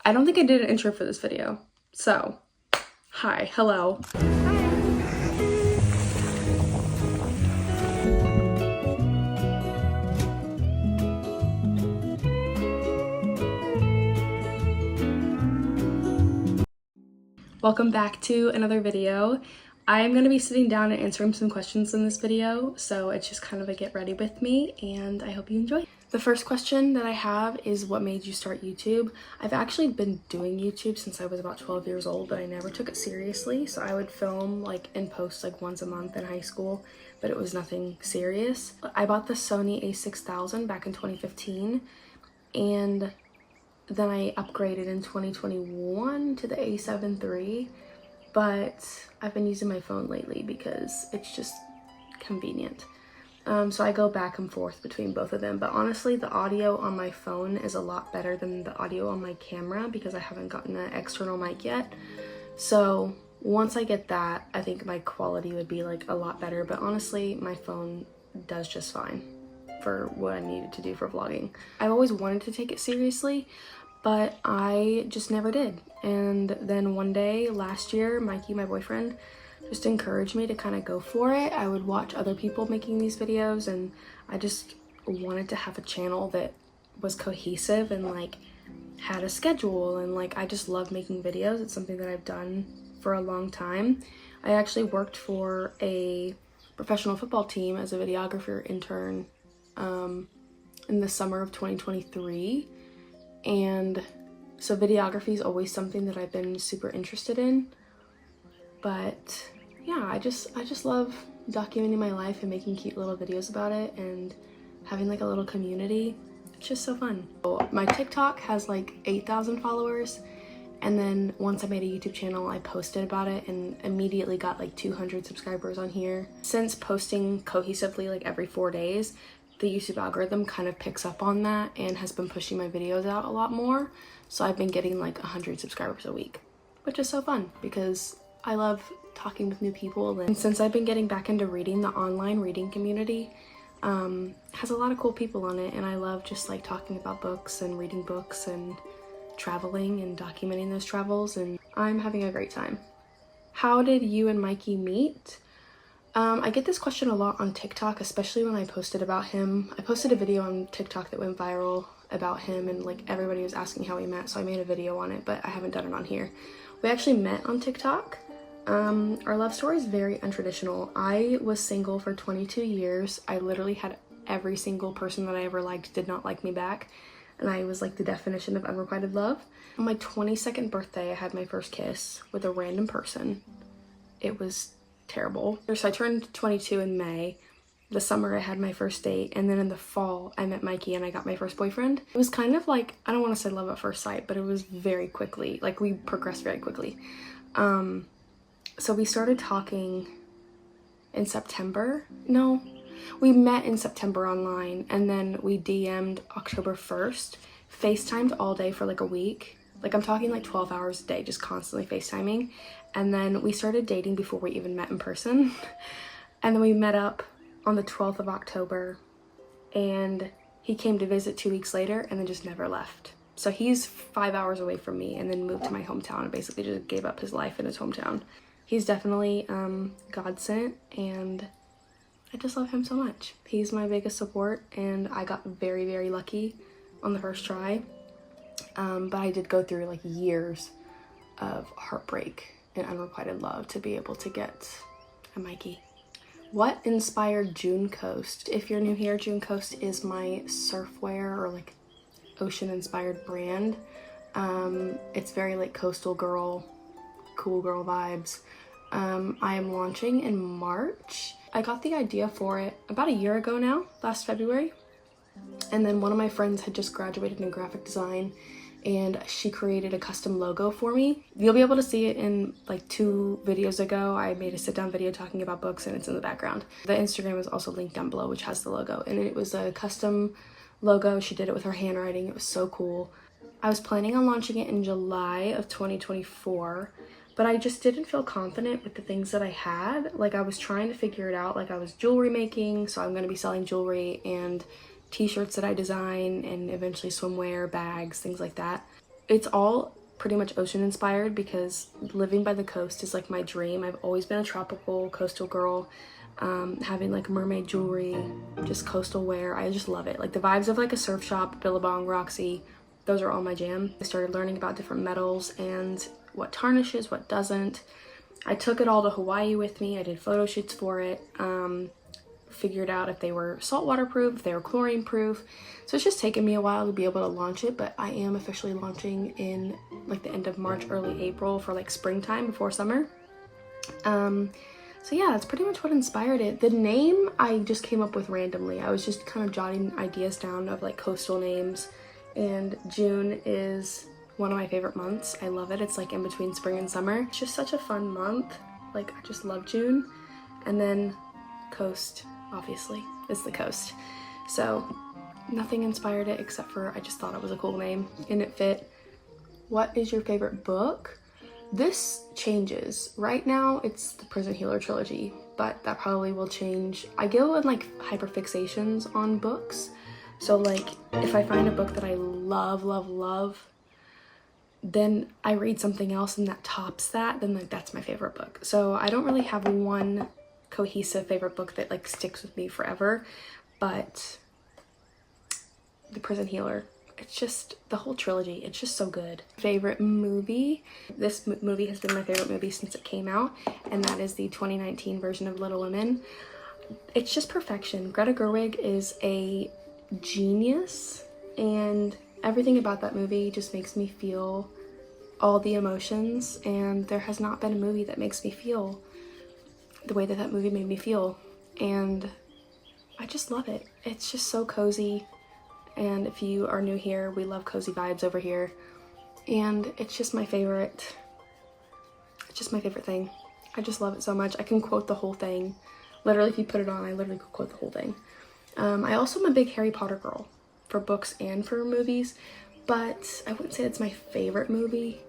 I don't think I did an intro for this video. So, hi, hello. Welcome back to another video. I am going to be sitting down and answering some questions in this video, so it's just kind of a get ready with me, and I hope you enjoy. The first question that I have is, what made you start YouTube? I've actually been doing YouTube since I was about 12 years old, but I never took it seriously. So I would film and post once a month in high school, but it was nothing serious. I bought the Sony a6000 back in 2015, and then I upgraded in 2021 to the a7 III, but I've been using my phone lately because it's just convenient. So I go back and forth between both of them, but honestly the audio on my phone is a lot better than the audio on my camera because I haven't gotten an external mic yet. So once I get that, I think my quality would be a lot better, but honestly my phone does just fine for what I needed to do for vlogging. I've always wanted to take it seriously, but I just never did. And then one day last year, Mikey, my boyfriend, just encouraged me to kind of go for it. I would watch other people making these videos, and I just wanted to have a channel that was cohesive and had a schedule, and I just love making videos. It's something that I've done for a long time. I actually worked for a professional football team as a videographer intern in the summer of 2023, and so videography is always something that I've been super interested in. But yeah, I just love documenting my life and making cute little videos about it and having a little community. It's just so fun. My TikTok has 8,000 followers, and then once I made a YouTube channel, I posted about it and immediately got 200 subscribers on here. Since posting cohesively every 4 days, the YouTube algorithm kind of picks up on that and has been pushing my videos out a lot more. So I've been getting 100 subscribers a week, which is so fun because I love talking with new people. And since I've been getting back into reading, the online reading community has a lot of cool people on it, and I love just talking about books and reading books and traveling and documenting those travels, and I'm having a great time. How did you and Mikey meet? I get this question a lot on TikTok, especially when I posted about him. I posted a video on TikTok that went viral about him, and everybody was asking how we met, so I made a video on it, but I haven't done it on here. We actually met on TikTok. Our love story is very untraditional. I was single for 22 years. I literally had every single person that I ever liked did not like me back, and I was the definition of unrequited love. On my 22nd birthday, I had my first kiss with a random person. It was terrible. So I turned 22 in May. The summer I had my first date, and then in the fall I met Mikey and I got my first boyfriend. It was kind of I don't want to say love at first sight, but it was very quickly, we progressed very quickly. So we started talking in September. No, we met in September online, and then we DM'd October 1st, FaceTimed all day for a week. I'm talking 12 hours a day, just constantly FaceTiming. And then we started dating before we even met in person. And then we met up on the 12th of October, and he came to visit 2 weeks later and then just never left. So he's 5 hours away from me, and then moved to my hometown and basically just gave up his life in his hometown. He's definitely God sent, and I just love him so much. He's my biggest support, and I got very, very lucky on the first try. But I did go through years of heartbreak and unrequited love to be able to get a Mikey. What inspired June Coast? If you're new here, June Coast is my surfwear or ocean inspired brand. It's very coastal girl, cool girl vibes. I am launching in March. I got the idea for it about a year ago now, last February. And then one of my friends had just graduated in graphic design, and she created a custom logo for me. You'll be able to see it in 2 videos ago. I made a sit-down video talking about books, and it's in the background. The Instagram is also linked down below, which has the logo, and it was a custom logo. She did it with her handwriting. It was so cool. I was planning on launching it in July of 2024, but I just didn't feel confident with the things that I had. I was trying to figure it out. I was jewelry making, so I'm going to be selling jewelry and t-shirts that I design, and eventually swimwear, bags, things like that. It's all pretty much ocean inspired because living by the coast is like my dream. I've always been a tropical coastal girl. Having like mermaid jewelry, just coastal wear, I just love it. Like the vibes of like a surf shop, Billabong, Roxy, those are all my jam. I started learning about different metals and what tarnishes, what doesn't. I took it all to Hawaii with me. I did photo shoots for it. Figured out if they were saltwater proof, if they were chlorine proof. So it's just taken me a while to be able to launch it, but I am officially launching in like the end of March, early April for like springtime before summer. So yeah, that's pretty much what inspired it. The name I just came up with randomly. I was just kind of jotting ideas down of like coastal names, and June is one of my favorite months. I love it. It's like in between spring and summer. It's just such a fun month. Like I just love June. And then coast, obviously, is the coast. So nothing inspired it except for I just thought it was a cool name and it fit. What is your favorite book? This changes. Right now it's the Prison Healer trilogy, but that probably will change. I go in like hyperfixations on books. So like if I find a book that I love, then I read something else and that tops that, then like that's my favorite book. So I don't really have one cohesive favorite book that like sticks with me forever, but the Prison Healer, it's just the whole trilogy, it's just so good. Favorite movie? This movie has been my favorite movie since it came out, and that is the 2019 version of Little Women. It's just perfection. Greta Gerwig is a genius, and everything about that movie just makes me feel all the emotions, and there has not been a movie that makes me feel the way that that movie made me feel, and I just love it. It's just so cozy, and if you are new here, we love cozy vibes over here, and it's just my favorite. It's just my favorite thing. I just love it so much. I can quote the whole thing. Literally, if you put it on, I literally could quote the whole thing. I also am a big Harry Potter girl for books and for movies, but I wouldn't say it's my favorite movie,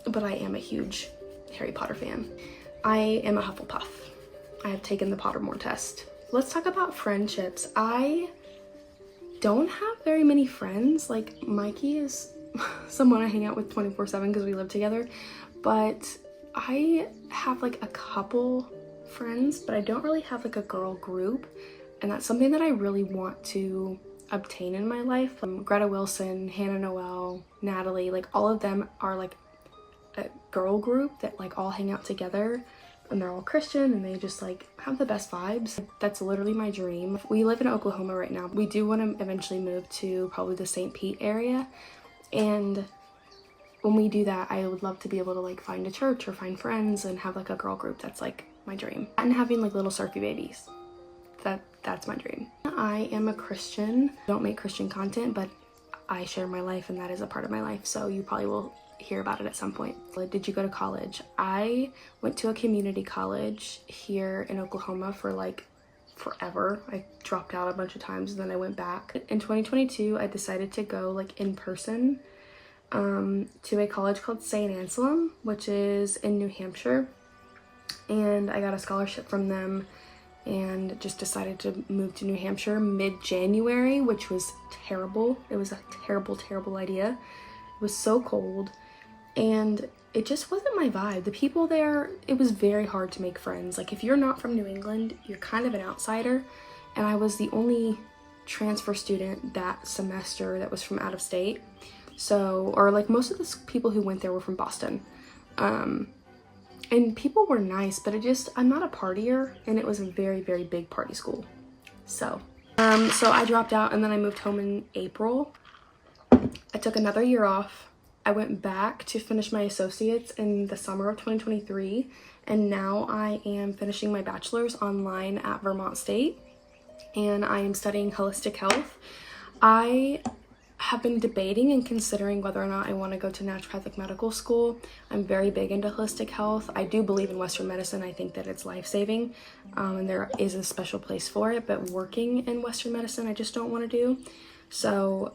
but I am a huge Harry Potter fan. I am a Hufflepuff. I have taken the Pottermore test. Let's talk about friendships. I don't have very many friends. Like Mikey is someone I hang out with 24/7 because we live together, but I have like a couple friends, but I don't really have like a girl group, and that's something that I really want to obtain in my life. Greta Wilson, Hannah Noel, Natalie, like all of them are like a girl group that like all hang out together, and they're all Christian and they just like have the best vibes. That's literally my dream. We live in Oklahoma right now. We do want to eventually move to probably the St. Pete area, and when we do that, I would love to be able to like find a church or find friends and have like a girl group. That's like my dream. And having like little surfy babies. That's my dream. I am a Christian. I don't make Christian content, but I share my life and that is a part of my life. So you probably will hear about it at some point. Did you go to college? I went to a community college here in Oklahoma for like forever. I dropped out a bunch of times and then I went back. In 2022, I decided to go like in person to a college called St. Anselm, which is in New Hampshire. And I got a scholarship from them and just decided to move to New Hampshire mid-January, which was terrible. It was a terrible idea. It was so cold and it just wasn't my vibe. The people there, it was very hard to make friends. Like if you're not from New England, you're kind of an outsider, and I was the only transfer student that semester that was from out of state. So, or like most of the people who went there were from Boston. And people were nice, but I'm not a partier, and it was a very big party school. So I dropped out and then I moved home in April. I took another year off. I went back to finish my associates in the summer of 2023, and now I am finishing my bachelor's online at Vermont State, and I am studying holistic health. I have been debating and considering whether or not I want to go to naturopathic medical school. I'm very big into holistic health. I do believe in Western medicine. I think that it's life-saving, and there is a special place for it, but working in Western medicine, I just don't want to do. So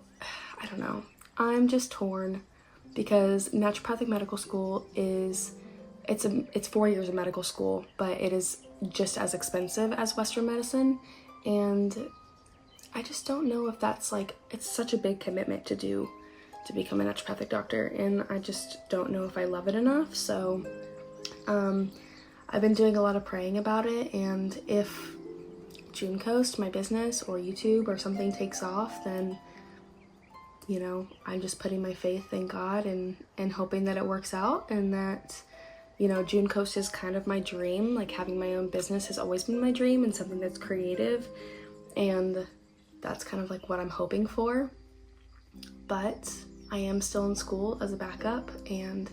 I don't know. I'm just torn because naturopathic medical school it's 4 years of medical school, but it is just as expensive as Western medicine, and I just don't know if that's like, it's such a big commitment to do to become a naturopathic doctor, and I just don't know if I love it enough. So I've been doing a lot of praying about it, and if June Coast, my business, or YouTube or something takes off, then, you know, I'm just putting my faith in God and hoping that it works out, and that, you know, June Coast is kind of my dream. Like, having my own business has always been my dream, and something that's creative, and that's kind of like what I'm hoping for. But I am still in school as a backup, and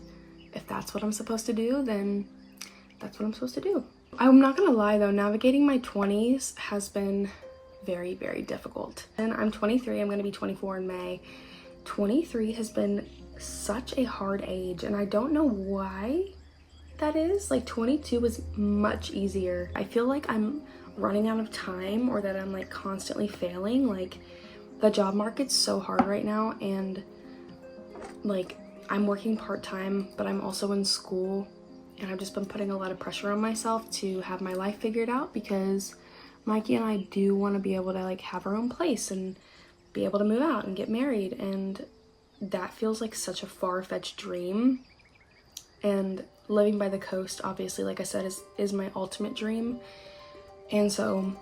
if that's what I'm supposed to do, then that's what I'm supposed to do. I'm not gonna lie though, navigating my 20s has been very, very difficult. And I'm 23, I'm gonna be 24 in May. 23 has been such a hard age, and I don't know why that is. Like, 22 was much easier. I feel like I'm running out of time, or that I'm like constantly failing. Like, the job market's so hard right now, and like, I'm working part-time, but I'm also in school, and I've just been putting a lot of pressure on myself to have my life figured out, because Mikey and I do want to be able to like have our own place and be able to move out and get married, and that feels like such a far-fetched dream. And living by the coast, obviously, like I said, is my ultimate dream. And so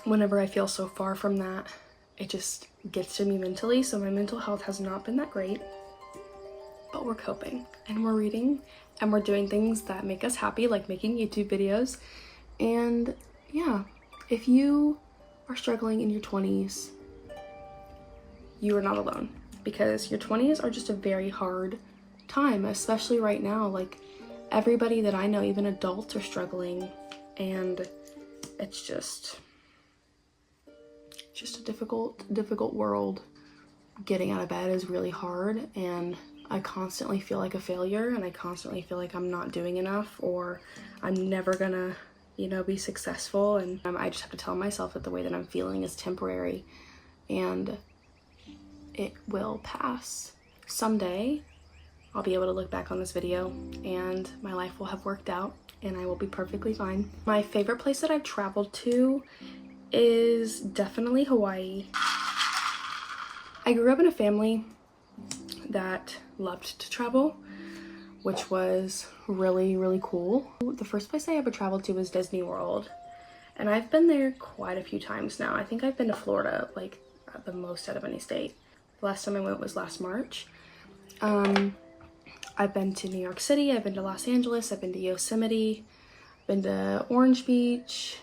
whenever I feel so far from that, it just gets to me mentally. So my mental health has not been that great, but we're coping, and we're reading, and we're doing things that make us happy, like making YouTube videos. And yeah, if you are struggling in your 20s, you are not alone, because your 20s are just a very hard time, especially right now. Like, everybody that I know, even adults, are struggling, and it's just a difficult world. Getting out of bed is really hard, and I constantly feel like a failure, and I constantly feel like I'm not doing enough, or I'm never gonna, you know, be successful. And I just have to tell myself that the way that I'm feeling is temporary, and it will pass. Someday I'll be able to look back on this video and my life will have worked out, and I will be perfectly fine. My favorite place that I've traveled to is definitely Hawaii. I grew up in a family that loved to travel, which was really, really cool. The first place I ever traveled to was Disney World, and I've been there quite a few times now. I think I've been to Florida like the most out of any state. The last time I went was last March. I've been to New York City, I've been to Los Angeles, I've been to Yosemite, I've been to Orange Beach,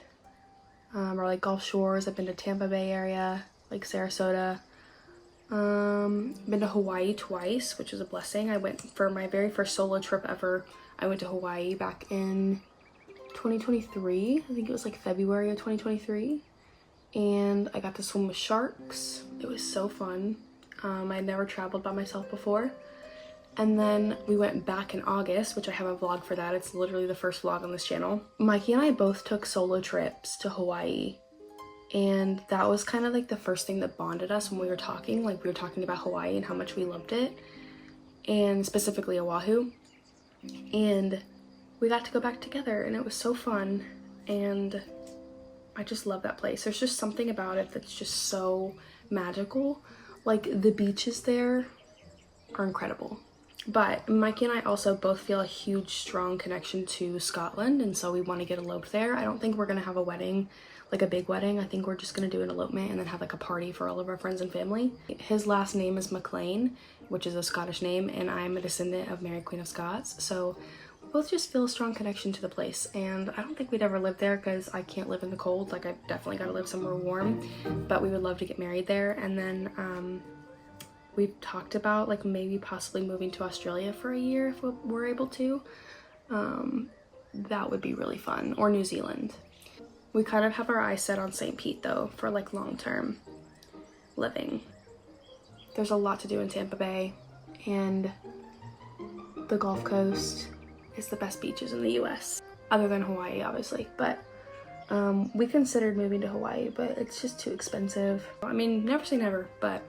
or like Gulf Shores. I've been to Tampa Bay area, like Sarasota. Been to Hawaii twice, which was a blessing. I went for my very first solo trip ever. I went to Hawaii back in 2023. I think it was like February of 2023. And I got to swim with sharks. It was so fun. I'd never traveled by myself before. And then we went back in August, which I have a vlog for that. It's literally the first vlog on this channel. Mikey and I both took solo trips to Hawaii. And that was kind of like the first thing that bonded us when we were talking. Like, we were talking about Hawaii and how much we loved it, and specifically Oahu. And we got to go back together, and it was so fun. And I just love that place. There's just something about it that's just so magical. Like, the beaches there are incredible. But Mikey and I also both feel a huge, strong connection to Scotland, and so we want to get eloped there. I don't think we're gonna have a wedding, like a big wedding. I think we're just gonna do an elopement and then have like a party for all of our friends and family. His last name is McLean, which is a Scottish name, and I'm a descendant of Mary Queen of Scots, so we both just feel a strong connection to the place. And I don't think we'd ever live there because I can't live in the cold. Like, I've definitely got to live somewhere warm, but we would love to get married there. And then we've talked about like maybe possibly moving to Australia for a year if we're able to. That would be really fun, or New Zealand. We kind of have our eyes set on St. Pete though for like long-term living. There's a lot to do in Tampa Bay, and the Gulf Coast is the best beaches in the US, other than Hawaii obviously. But we considered moving to Hawaii, but it's just too expensive. I mean, never say never, but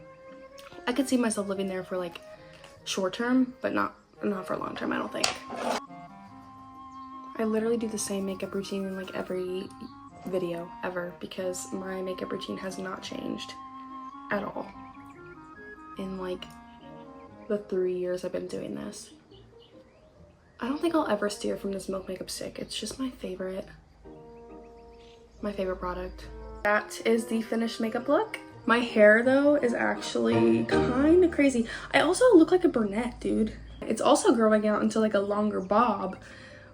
I could see myself living there for like short term, but not for long term, I don't think. I literally do the same makeup routine in like every video ever, because my makeup routine has not changed at all in like the 3 years I've been doing this. I don't think I'll ever steer from this Milk Makeup stick. It's just my favorite product. That is the finished makeup look. My hair though is actually kind of crazy. I also look like a brunette, dude. It's also growing out into like a longer bob,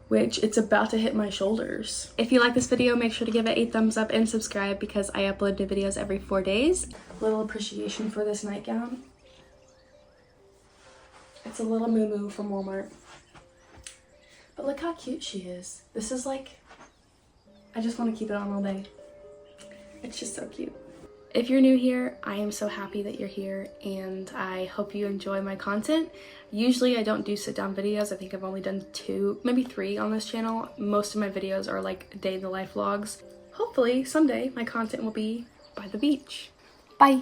which it's about to hit my shoulders. If you like this video, make sure to give it a thumbs up and subscribe because I upload new videos every 4 days. Little appreciation for this nightgown. It's a little moo-moo from Walmart. But look how cute she is. This is like, I just want to keep it on all day. It's just so cute. If you're new here, I am so happy that you're here and I hope you enjoy my content. Usually I don't do sit down videos. I think I've only done 2, maybe 3 on this channel. Most of my videos are like day in the life vlogs. Hopefully someday my content will be by the beach. Bye.